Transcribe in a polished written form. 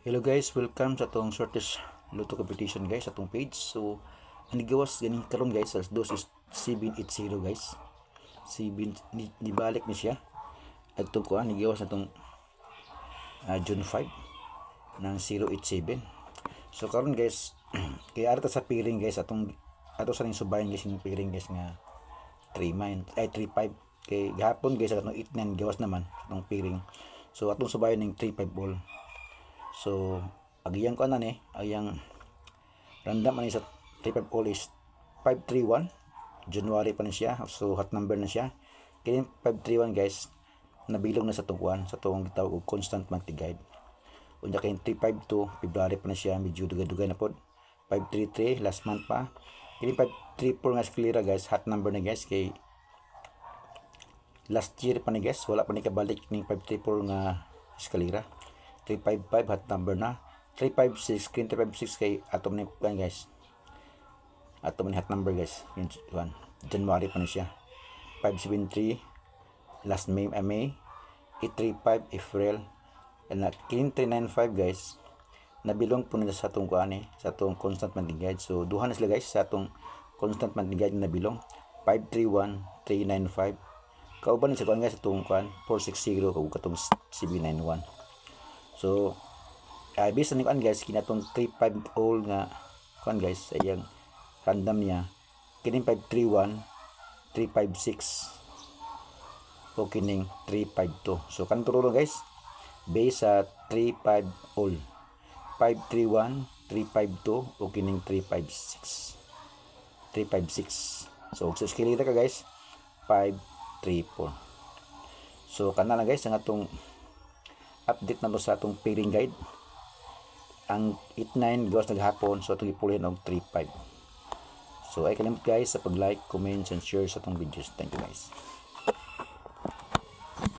Hello guys, welcome sa atong shortest luto competition guys sa atong page. So, ang gawas ganing karon guys, as dos is 780 guys. 7 nibalik ni siya. Adto ko nigawas na atong June 5 ng 087. So karon guys, kaya arta sa piring guys atong ato sa ning subayan guys yung piring guys nga 35 kay gahapon guys atong 89 gawas naman atong piring. So atong subayan ning 35 all. So, agiyang ko na ni, ayang random ani sa 35 all is 531. January pa na siya. So, hot number na siya. Kaya 531 guys, nabilong na sa tuguan. Sa tuwang gitawag og constant monthly guide. Unya kay 352, February pa na siya. Medyo dugay-dugay na po. 533, last month pa. Kaya 534 nga eskalera guys, hot number na guys. Kay last year pa ni guys, wala pa ni kabalik ning 534 nga eskalera. 355 hot number na. 356 356 kay atom ni kan guys. Atom ni hot number guys. Yun January pa na siya. 573 last May 835 April and 395 guys. Nabilong po nila sa atong kuan sa atong constant monthly guide. So duha na sila guys sa atong constant monthly guide na nabilong 531 395. Kauban ni sa kuan guys atong kuan 460 kag katong 791. So, based on kuan guys, kinatong 35 all nga kuan guys, ayang random niya. Kining 531, 356. O kining 352. So, kanto guys, based sa 35 all. 531, 352 o kining 356. 356. So, sa eskalera ka guys, 534. So, kana na guys ang atong update na to sa atong pairing guide. Ang 89 gawas naghapon, so atong ipulihan og 35. So ay kalimot guys sa pag-like, comment and share sa atong videos. Thank you guys.